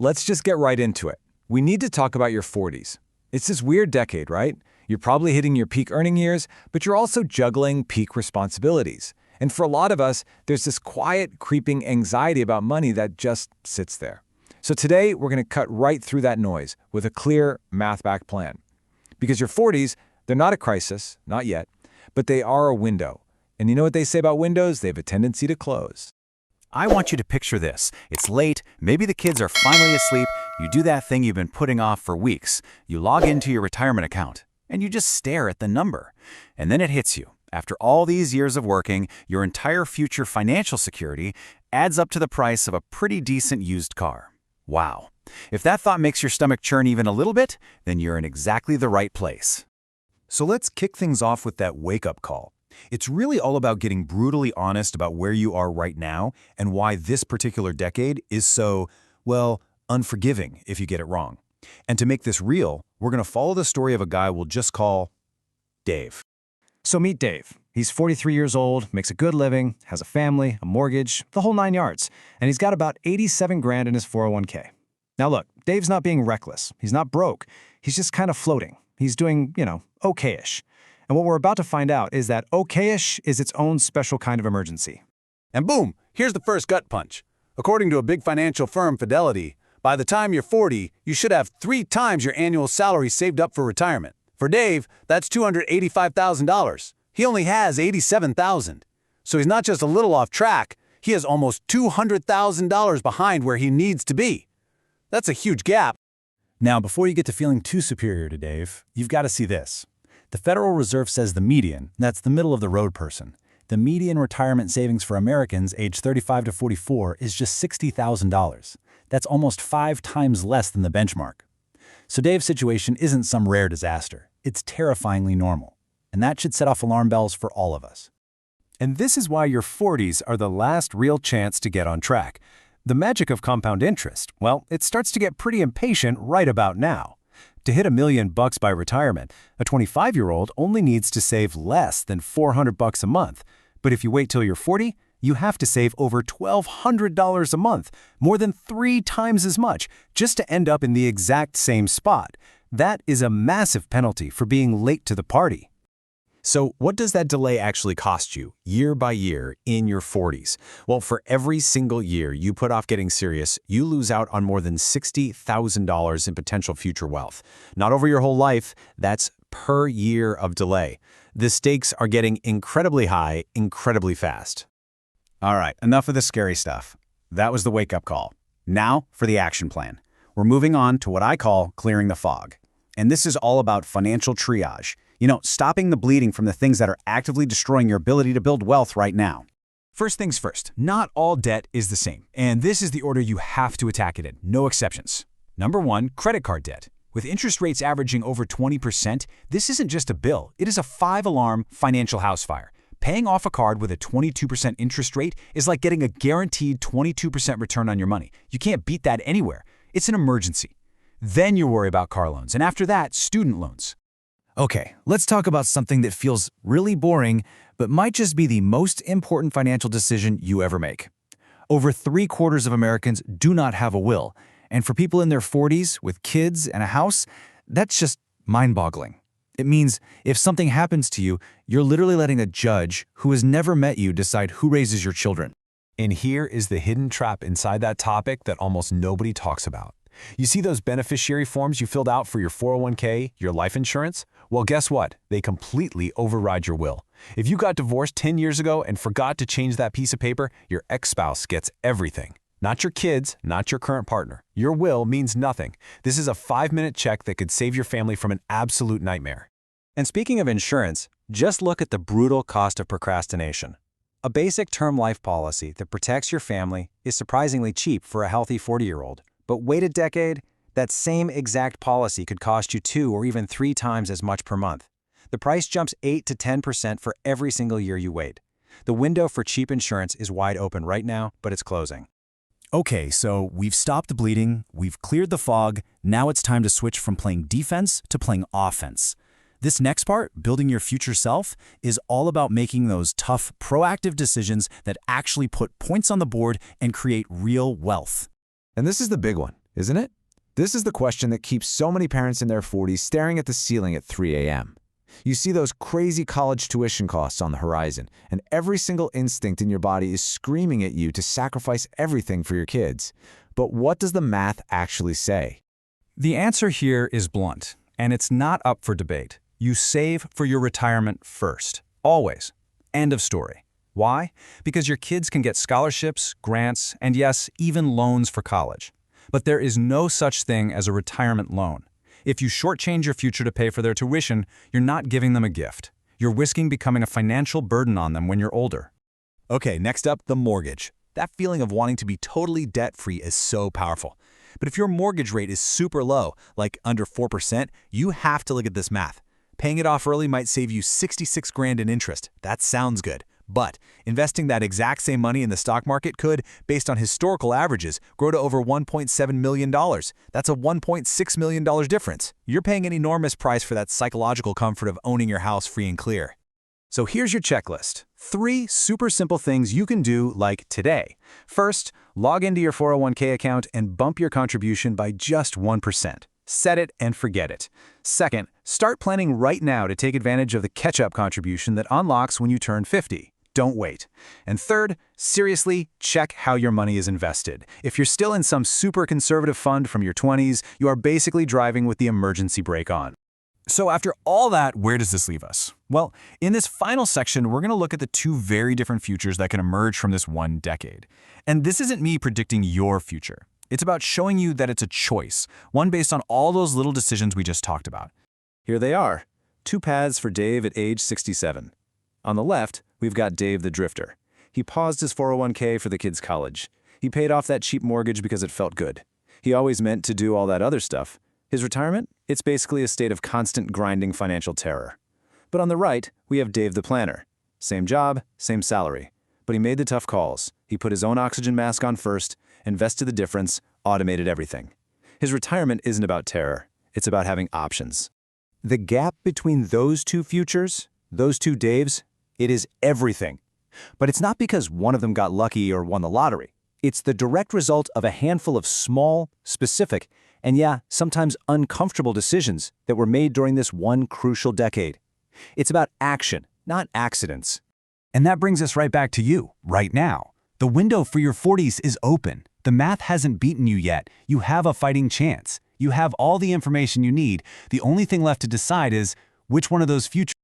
Let's just get right into it. We need to talk about your 40s. It's this weird decade, right? You're probably hitting your peak earning years, but you're also juggling peak responsibilities. And for a lot of us, there's this quiet, creeping anxiety about money that just sits there. So today, we're going to cut right through that noise with a clear, math-backed plan. Because your 40s, they're not a crisis, not yet, but they are a window. And you know what they say about windows? They have a tendency to close. I want you to picture this. It's late, maybe the kids are finally asleep, you do that thing you've been putting off for weeks. You log into your retirement account, and you just stare at the number. And then it hits you. After all these years of working, your entire future financial security adds up to the price of a pretty decent used car. Wow. If that thought makes your stomach churn even a little bit, then you're in exactly the right place. So let's kick things off with that wake-up call. It's really all about getting brutally honest about where you are right now and why this particular decade is so, well, unforgiving if you get it wrong. And to make this real, we're going to follow the story of a guy we'll just call Dave. So meet Dave. He's 43 years old, makes a good living, has a family, a mortgage, the whole 9 yards, and he's got about 87 grand in his 401k. Now look, Dave's not being reckless. He's not broke. He's just kind of floating. He's doing, okay-ish. And what we're about to find out is that okay-ish is its own special kind of emergency. And boom, here's the first gut punch. According to a big financial firm, Fidelity, by the time you're 40, you should have 3 times your annual salary saved up for retirement. For Dave, that's $285,000. He only has $87,000. So he's not just a little off track, he is almost $200,000 behind where he needs to be. That's a huge gap. Now, before you get to feeling too superior to Dave, you've got to see this. The Federal Reserve says the median, that's the middle-of-the-road person, the median retirement savings for Americans aged 35 to 44 is just $60,000. That's almost 5 times less than the benchmark. So Dave's situation isn't some rare disaster. It's terrifyingly normal. And that should set off alarm bells for all of us. And this is why your 40s are the last real chance to get on track. The magic of compound interest, well, it starts to get pretty impatient right about now. To hit $1 million by retirement, a 25-year-old only needs to save less than $400 a month. But if you wait till you're 40, you have to save over $1,200 a month, more than 3 times as much, just to end up in the exact same spot. That is a massive penalty for being late to the party. So what does that delay actually cost you, year by year, in your 40s? Well, for every single year you put off getting serious, you lose out on more than $60,000 in potential future wealth. Not over your whole life, that's per year of delay. The stakes are getting incredibly high, incredibly fast. All right, enough of the scary stuff. That was the wake-up call. Now for the action plan. We're moving on to what I call clearing the fog. And this is all about financial triage. Stopping the bleeding from the things that are actively destroying your ability to build wealth right now. First things first, not all debt is the same. And this is the order you have to attack it in, no exceptions. Number 1, credit card debt. With interest rates averaging over 20%, this isn't just a bill, it is a 5-alarm financial house fire. Paying off a card with a 22% interest rate is like getting a guaranteed 22% return on your money. You can't beat that anywhere. It's an emergency. Then you worry about car loans, and after that, student loans. Okay, let's talk about something that feels really boring, but might just be the most important financial decision you ever make. Over 3/4 of Americans do not have a will, and for people in their 40s with kids and a house, that's just mind-boggling. It means if something happens to you, you're literally letting a judge who has never met you decide who raises your children. And here is the hidden trap inside that topic that almost nobody talks about. You see those beneficiary forms you filled out for your 401k, your life insurance? Well, guess what? They completely override your will. If you got divorced 10 years ago and forgot to change that piece of paper, your ex-spouse gets everything. Not your kids, not your current partner. Your will means nothing. This is a 5-minute check that could save your family from an absolute nightmare. And speaking of insurance, just look at the brutal cost of procrastination. A basic term life policy that protects your family is surprisingly cheap for a healthy 40-year-old. But wait a decade, that same exact policy could cost you 2 or even 3 times as much per month. The price jumps 8 to 10% for every single year you wait. The window for cheap insurance is wide open right now, but it's closing. Okay, so we've stopped the bleeding, we've cleared the fog, now it's time to switch from playing defense to playing offense. This next part, building your future self, is all about making those tough, proactive decisions that actually put points on the board and create real wealth. And this is the big one. isn't it? This is the question that keeps so many parents in their 40s staring at the ceiling at 3 a.m. You see those crazy college tuition costs on the horizon, and every single instinct in your body is screaming at you to sacrifice everything for your kids. But what does the math actually say? The answer here is blunt, and it's not up for debate. You save for your retirement first. Always. End of story. Why? Because your kids can get scholarships, grants, and yes, even loans for college. But there is no such thing as a retirement loan. If you shortchange your future to pay for their tuition, you're not giving them a gift. You're risking becoming a financial burden on them when you're older. Okay, next up, the mortgage. That feeling of wanting to be totally debt-free is so powerful. But if your mortgage rate is super low, like under 4%, you have to look at this math. Paying it off early might save you 66 grand in interest. That sounds good. But investing that exact same money in the stock market could, based on historical averages, grow to over $1.7 million. That's a $1.6 million difference. You're paying an enormous price for that psychological comfort of owning your house free and clear. So here's your checklist. 3 super simple things you can do like today. First, log into your 401k account and bump your contribution by just 1%. Set it and forget it. Second, start planning right now to take advantage of the catch-up contribution that unlocks when you turn 50. Don't wait. And third, seriously, check how your money is invested. If you're still in some super conservative fund from your 20s, you are basically driving with the emergency brake on. So after all that, where does this leave us? Well, in this final section, we're going to look at the 2 very different futures that can emerge from this one decade. And this isn't me predicting your future. It's about showing you that it's a choice, one based on all those little decisions we just talked about. Here they are, 2 paths for Dave at age 67. On the left, we've got Dave the Drifter. He paused his 401k for the kids' college. He paid off that cheap mortgage because it felt good. He always meant to do all that other stuff. His retirement? It's basically a state of constant grinding financial terror. But on the right, we have Dave the Planner. Same job, same salary. But he made the tough calls. He put his own oxygen mask on first, invested the difference, automated everything. His retirement isn't about terror. It's about having options. The gap between those 2 futures, those 2 Daves, it is everything. But it's not because one of them got lucky or won the lottery. It's the direct result of a handful of small, specific, and yeah, sometimes uncomfortable decisions that were made during this one crucial decade. It's about action, not accidents. And that brings us right back to you, right now. The window for your 40s is open. The math hasn't beaten you yet. You have a fighting chance. You have all the information you need. The only thing left to decide is which one of those futures